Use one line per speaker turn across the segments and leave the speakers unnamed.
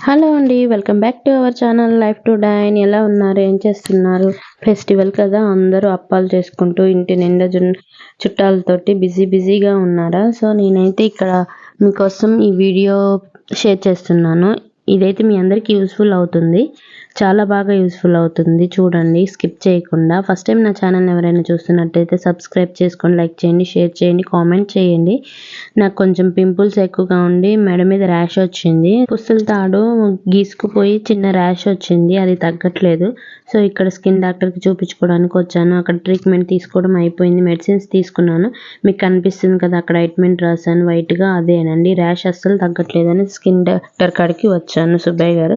Hello అండి. Welcome back to our channel life to dine. ఎలా ఉన్నారు? ఏం చేస్తున్నారు? ఫెస్టివల్ కదా, అందరూ అప్పాలు చేసుకుంటూ ఇంటి నిండా చుట్టాలతోటి బిజీగా ఉన్నారా? సో నేనైతే ఇక్కడ మీకోసం ఈ వీడియో షేర్ చేస్తున్నాను. ఇదైతే మీ అందరికీ యూస్ఫుల్ అవుతుంది. చాలా బాగా యూస్ఫుల్ అవుతుంది. చూడండి స్కిప్ చేయకుండా. ఫస్ట్ టైం నా ఛానల్ ఎవరైనా చూస్తున్నట్టయితే సబ్స్క్రైబ్ చేసుకొని లైక్ చేయండి, షేర్ చేయండి, కామెంట్ చేయండి. నాకు కొంచెం పింపుల్స్ ఎక్కువగా ఉండి మెడ మీద ర్యాష్ వచ్చింది. పుస్తల తాడు గీసుకుపోయి చిన్న ర్యాష్ వచ్చింది, అది తగ్గట్లేదు. సో ఇక్కడ స్కిన్ డాక్టర్కి చూపించుకోవడానికి వచ్చాను. అక్కడ ట్రీట్మెంట్ తీసుకోవడం అయిపోయింది, మెడిసిన్స్ తీసుకున్నాను. మీకు కనిపిస్తుంది కదా అక్కడ ఆయింట్మెంట్ రాశాను వైట్గా, అదేనండి ర్యాష్ అస్సలు తగ్గట్లేదని స్కిన్ డాక్టర్ కాడికి వచ్చాను. సుబ్బయ్య గారు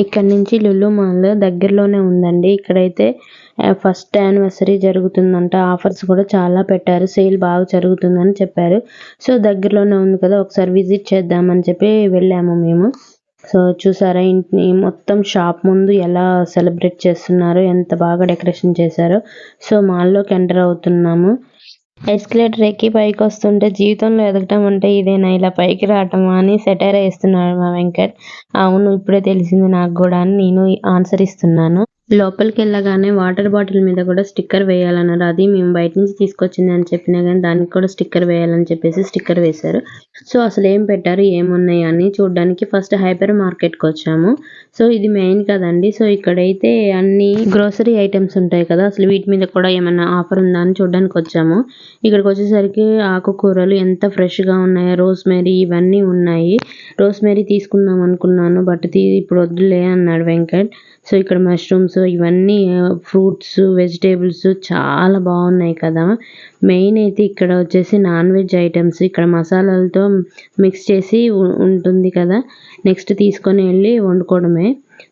ఇక్కడ నుంచి లులు మాల్ దగ్గరలోనే ఉందండి. ఇక్కడైతే ఫస్ట్ యానివర్సరీ జరుగుతుందంట, ఆఫర్స్ కూడా చాలా పెట్టారు, సేల్ బాగా జరుగుతుందని చెప్పారు. సో దగ్గరలోనే ఉంది కదా, ఒకసారి విజిట్ చేద్దామని చెప్పి వెళ్ళాము మేము. సో చూసారా ఇంటిని మొత్తం షాప్ ముందు ఎలా సెలబ్రేట్ చేస్తున్నారో, ఎంత బాగా డెకరేషన్ చేశారో. సో మాల్లోకి ఎంటర్ అవుతున్నాము. ఎస్కలేటర్ ఎక్కి పైకి వస్తుంటే జీవితంలో ఎదగటం అంటే ఇదేనా, ఇలా పైకి రావటమా అని సెటైర్ వేస్తున్నాడు మా వెంకట్. అవును ఇప్పుడే తెలిసింది నాకు కూడా అని నేను ఆన్సర్ ఇస్తున్నాను. లోపలికి వెళ్ళగానే వాటర్ బాటిల్ మీద కూడా స్టిక్కర్ వేయాలన్నారు. అది మేము బయట నుంచి తీసుకొచ్చింది అని చెప్పినా కానీ దానికి కూడా స్టిక్కర్ వేయాలని చెప్పేసి స్టిక్కర్ వేశారు. సో అసలు ఏం పెట్టారు, ఏమున్నాయి అని చూడడానికి ఫస్ట్ హైపర్ మార్కెట్కి వచ్చాము. సో ఇది మెయిన్ కదండి. సో ఇక్కడైతే అన్ని గ్రోసరీ ఐటమ్స్ ఉంటాయి కదా, అసలు వీటి మీద కూడా ఏమైనా ఆఫర్ ఉందా అని చూడడానికి వచ్చాము. ఇక్కడికి వచ్చేసరికి ఆకుకూరలు ఎంత ఫ్రెష్గా ఉన్నాయో, రోస్మేరీ ఇవన్నీ ఉన్నాయి. రోస్మేరీ తీసుకుందాం అనుకున్నాను బట్ ఇప్పుడు వద్దులే అన్నాడు వెంకట్. సో ఇక్కడ మష్రూమ్స్ ఇవన్నీ ఫ్రూట్స్ వెజిటేబుల్స్ చాలా బాగున్నాయి కదా. మెయిన్ అయితే ఇక్కడ వచ్చేసి నాన్ వెజ్ ఐటమ్స్, ఇక్కడ మసాలాలతో మిక్స్ చేసి ఉంటుంది కదా, నెక్స్ట్ తీసుకొని వెళ్ళి వండుకోవడమే.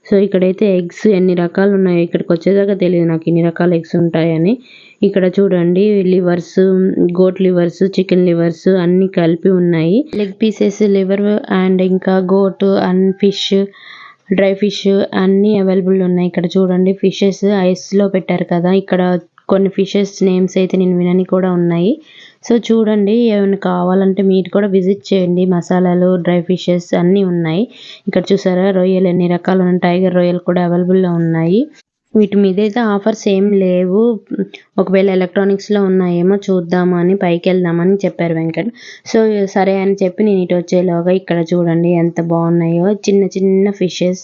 సో ఇక్కడైతే ఎగ్స్ ఎన్ని రకాలు ఉన్నాయో, ఇక్కడికి వచ్చేదాకా తెలియదు నాకు ఇన్ని రకాల ఎగ్స్ ఉంటాయని. ఇక్కడ చూడండి livers, goat livers, chicken livers అన్నీ కలిపి ఉన్నాయి. లెగ్ పీసెస్, లివర్ అండ్ ఇంకా goat and fish, dry fish అన్నీ అవైలబుల్ ఉన్నాయి. ఇక్కడ చూడండి ఫిషెస్ ఐస్లో పెట్టారు కదా, ఇక్కడ కొన్ని ఫిషెస్ నేమ్స్ అయితే నేను వినని కూడా ఉన్నాయి. సో చూడండి ఏమైనా కావాలంటే మీరు కూడా విజిట్ చేయండి. మసాలాలు, డ్రై ఫిషెస్ అన్నీ ఉన్నాయి. ఇక్కడ చూసారా రొయ్యలు ఎన్ని రకాలు ఉన్నాయి, టైగర్ రొయ్యలు కూడా అవైలబుల్లో ఉన్నాయి. వీటి మీద అయితే ఆఫర్స్ ఏం లేవు, ఒకవేళ ఎలక్ట్రానిక్స్లో ఉన్నాయేమో చూద్దాము అని పైకి వెళ్దామని చెప్పారు వెంకట్. సో సరే అని చెప్పి నేను ఇటు వచ్చేలోగా ఇక్కడ చూడండి ఎంత బాగున్నాయో చిన్న చిన్న ఫిషెస్.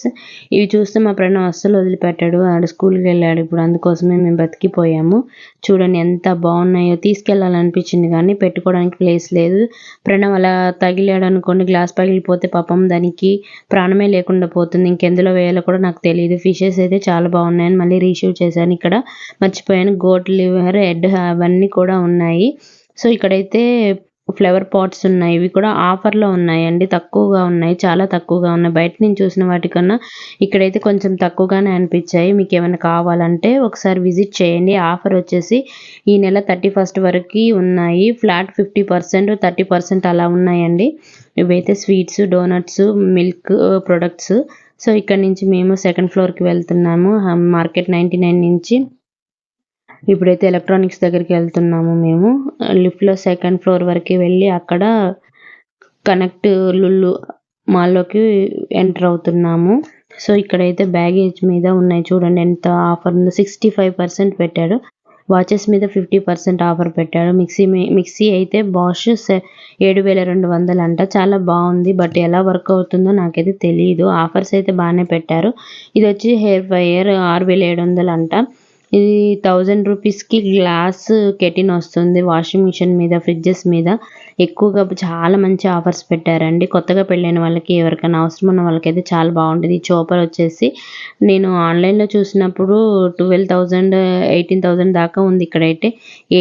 ఇవి చూస్తే మా ప్రణవ్ అస్సలు వదిలిపెట్టాడు, ఆడు స్కూల్కి వెళ్ళాడు ఇప్పుడు, అందుకోసమే మేము బతికిపోయాము. చూడండి ఎంత బాగున్నాయో, తీసుకెళ్ళాలనిపించింది కానీ పెట్టుకోవడానికి ప్లేస్ లేదు. ప్రణవ్ అలా తగిలాడు అనుకోండి, గ్లాస్ పగిలిపోతే పాపం దానికి ప్రాణమే లేకుండా పోతుంది, ఇంకెందులో వేయాలో కూడా నాకు తెలియదు. ఫిషెస్ అయితే చాలా బాగున్నాయని మళ్ళీ రీషూట్ చేశాను. ఇక్కడ మర్చిపోయాను గోట్ లివర్, హెడ్ అవన్నీ కూడా ఉన్నాయి. సో ఇక్కడైతే ఫ్లవర్ పాట్స్ ఉన్నాయి, ఇవి కూడా ఆఫర్లో ఉన్నాయండి, తక్కువగా ఉన్నాయి, చాలా తక్కువగా ఉన్నాయి. బయట నుంచి చూసిన వాటికన్నా ఇక్కడైతే కొంచెం తక్కువగానే అనిపించాయి. మీకు ఏమైనా కావాలంటే ఒకసారి విజిట్ చేయండి. ఆఫర్ వచ్చేసి ఈ నెల 31st వరకు ఉన్నాయి. ఫ్లాట్ 50%, 30% అలా ఉన్నాయండి. ఇవైతే sweets, donuts, milk products. So ఇక్కడ నుంచి మేము సెకండ్ ఫ్లోర్కి వెళ్తున్నాము, మార్కెట్ 99 నుంచి. ఇప్పుడైతే ఎలక్ట్రానిక్స్ దగ్గరికి వెళ్తున్నాము మేము. లిఫ్ట్లో సెకండ్ ఫ్లోర్ వరకు వెళ్ళి అక్కడ కనెక్ట్ లుల్లు మాల్లోకి ఎంటర్ అవుతున్నాము. సో ఇక్కడైతే బ్యాగేజ్ మీద ఉన్నాయి చూడండి ఎంత ఆఫర్ ఉందో, 65% పెట్టాడు. వాచెస్ మీద 50% ఆఫర్ పెట్టాడు. మిక్సీ అయితే బాష్ 7200 అంట, చాలా బాగుంది. బట్ ఎలా వర్క్ అవుతుందో నాకైతే తెలియదు. ఆఫర్స్ అయితే బాగానే పెట్టారు. ఇది వచ్చి హెయిర్ ఫ్రైయర్ 6700 అంట. ఇది 1000 రూపీస్కి గ్లాస్ కెటిన్ వస్తుంది. వాషింగ్ మిషన్ మీద, ఫ్రిడ్జెస్ మీద ఎక్కువగా చాలా మంచి ఆఫర్స్ పెట్టారండి. కొత్తగా పెళ్ళైన వాళ్ళకి, ఎవరికైనా అవసరం ఉన్న వాళ్ళకైతే చాలా బాగుంటుంది. చోపర్ వచ్చేసి నేను ఆన్లైన్లో చూసినప్పుడు 12,000, 18,000 దాకా ఉంది. ఇక్కడైతే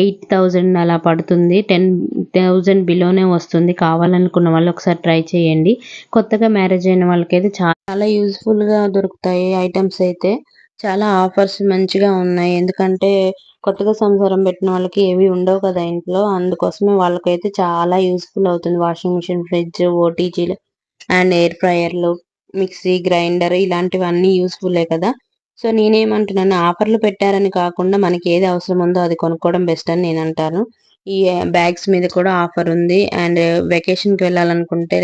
8,000 అలా పడుతుంది, 10,000 బిలోనే వస్తుంది. కావాలనుకున్న వాళ్ళు ఒకసారి ట్రై చేయండి. కొత్తగా మ్యారేజ్ అయిన వాళ్ళకైతే చాలా యూస్ఫుల్గా దొరుకుతాయి ఐటమ్స్ అయితే. చాలా ఆఫర్స్ మంచిగా ఉన్నాయి, ఎందుకంటే కొత్తగా సంసారం పెట్టిన వాళ్ళకి ఏవి ఉండవు కదా ఇంట్లో, అందుకోసమే వాళ్ళకైతే చాలా యూస్ఫుల్ అవుతుంది. వాషింగ్ మిషన్, ఫ్రిడ్జ్, ఓటీజీలు అండ్ ఎయిర్ ఫ్రైయర్లు, మిక్సీ, గ్రైండర్ ఇలాంటివన్నీ యూస్ఫుల్లే కదా. సో నేనేమంటున్నాను, ఆఫర్లు పెట్టారని కాకుండా మనకి ఏది అవసరం ఉందో అది కొనుక్కోవడం బెస్ట్ అని నేను అంటాను. ఈ బ్యాగ్స్ మీద కూడా ఆఫర్ ఉంది. అండ్ వెకేషన్కి వెళ్ళాలనుకుంటే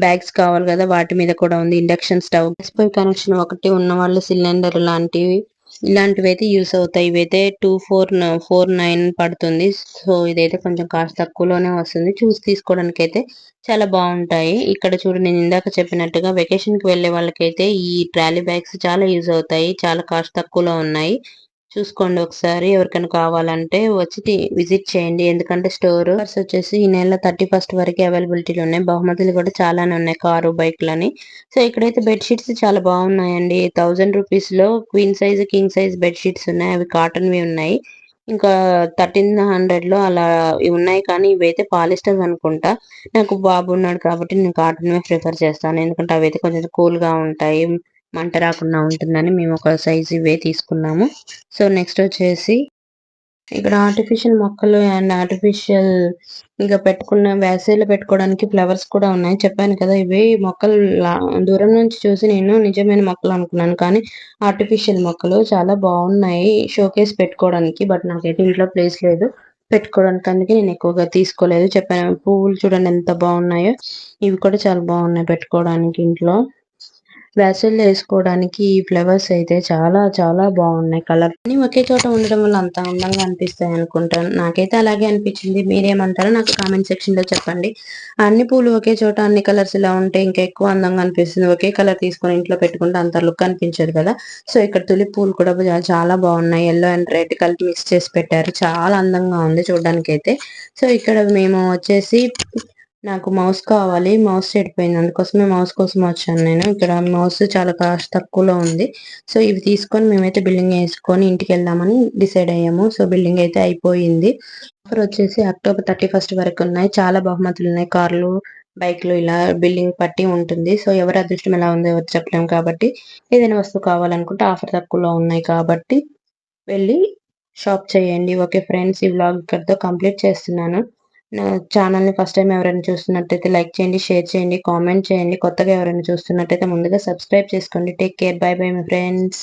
బ్యాగ్స్ కావాలి కదా వాటి మీద కూడా ఉంది. ఇండక్షన్ స్టవ్, గ్యాస్ పొయ్యి కనెక్షన్ ఒకటి ఉన్న వాళ్ళు సిలిండర్ లాంటివి ఇలాంటివైతే యూస్ అవుతాయి. ఇవైతే 2449 పడుతుంది. సో ఇదైతే కొంచెం కాస్ట్ తక్కువలోనే వస్తుంది. చూసి తీసుకోవడానికి అయితే చాలా బాగుంటాయి. ఇక్కడ చూడు, నేను ఇందాక చెప్పినట్టుగా వెకేషన్ కి వెళ్లే వాళ్ళకైతే ఈ ట్రాలీ బ్యాగ్స్ చాలా యూజ్ అవుతాయి. చాలా కాస్ట్ తక్కువలో ఉన్నాయి. చూసుకోండి ఒకసారి. ఎవరికైనా కావాలంటే వచ్చి విజిట్ చేయండి. ఎందుకంటే స్టోర్ వచ్చేసి ఈ నెల 31 వరకు అవైలబిలిటీలో ఉన్నాయి. బహుమతులు కూడా చాలానే ఉన్నాయి, కారు బైక్లని. సో ఇక్కడైతే బెడ్షీట్స్ చాలా బాగున్నాయండి. 1000 రూపీస్ లో queen size king size bedsheets ఉన్నాయి. అవి కాటన్వి ఉన్నాయి. ఇంకా 1300 లో అలా ఉన్నాయి, కానీ ఇవైతే పాలిస్టర్ అనుకుంటా. నాకు బాబు ఉన్నాడు కాబట్టి నేను కాటన్వే ప్రిఫర్ చేస్తాను. ఎందుకంటే అవైతే కొంచెం కూల్ గా ఉంటాయి, మంట రాకుండా ఉంటుందని మేము ఒక సైజ్ ఇవే తీసుకున్నాము. సో నెక్స్ట్ వచ్చేసి ఇక్కడ ఆర్టిఫిషియల్ మొక్కలు అండ్ ఆర్టిఫిషియల్ ఇంకా పెట్టుకున్న వేసవిలో పెట్టుకోవడానికి ఫ్లవర్స్ కూడా ఉన్నాయి. చెప్పాను కదా, ఇవి మొక్కలు దూరం నుంచి చూసి నేను నిజమైన మొక్కలు అనుకున్నాను, కానీ ఆర్టిఫిషియల్ మొక్కలు చాలా బాగున్నాయి షోకేస్ పెట్టుకోవడానికి. బట్ నాకైతే ఇంట్లో ప్లేస్ లేదు పెట్టుకోవడానికి, అందుకే నేను ఎక్కువగా తీసుకోలేదు. చెప్పాను, పువ్వులు చూడండి ఎంత బాగున్నాయో. ఇవి కూడా చాలా బాగున్నాయి పెట్టుకోవడానికి ఇంట్లో. వేసవిలో వేసుకోవడానికి ఈ ఫ్లవర్స్ అయితే చాలా చాలా బాగున్నాయి. కలర్ అన్ని ఒకే చోట ఉండడం వల్ల అంత అందంగా అనిపిస్తాయి అనుకుంటాను. నాకైతే అలాగే అనిపించింది. మీరేమంటారో నాకు కామెంట్ సెక్షన్ లో చెప్పండి. అన్ని పూలు ఒకే చోట అన్ని కలర్స్ ఇలా ఉంటే ఇంకా ఎక్కువ అందంగా అనిపిస్తుంది. ఒకే కలర్ తీసుకొని ఇంట్లో పెట్టుకుంటే అంత లుక్ అనిపించదు కదా. సో ఇక్కడ తులిప్ పూలు కూడా చాలా బాగున్నాయి. ఎల్లో అండ్ రెడ్ కలిపి మిక్స్ చేసి పెట్టారు. చాలా అందంగా ఉంది చూడడానికి అయితే. సో ఇక్కడ మేము వచ్చేసి నాకు మౌస్ కావాలి. మౌస్ చెడిపోయింది. అందుకోసమే మౌస్ కోసం వచ్చాను నేను. ఇక్కడ మౌస్ చాలా కాస్ట్ తక్కువలో ఉంది. సో ఇవి తీసుకొని మేమైతే బిల్లింగ్ వేసుకొని ఇంటికి వెళ్దామని డిసైడ్ అయ్యాము. సో బిల్లింగ్ అయితే అయిపోయింది. ఆఫర్ వచ్చేసి అక్టోబర్ 31 వరకు ఉన్నాయి. చాలా బహుమతులు ఉన్నాయి. కార్లు, బైక్లు ఇలా బిల్లింగ్ పట్టి ఉంటుంది. సో ఎవరి అదృష్టం ఎలా ఉందో ఎవరు చెప్పలేం కాబట్టి ఏదైనా వస్తువు కావాలనుకుంటే ఆఫర్ తక్కువలో ఉన్నాయి కాబట్టి వెళ్ళి షాప్ చేయండి. ఓకే ఫ్రెండ్స్, ఈ వ్లాగ్ ఇక్కడితో కంప్లీట్ చేస్తున్నాను. నా ఛానల్ని ఫస్ట్ టైం ఎవరైనా చూస్తున్నట్టయితే లైక్ చేయండి, షేర్ చేయండి, కామెంట్ చేయండి. కొత్తగా ఎవరైనా చూస్తున్నట్టయితే ముందుగా సబ్స్క్రైబ్ చేసుకోండి. Take care, by by my friends.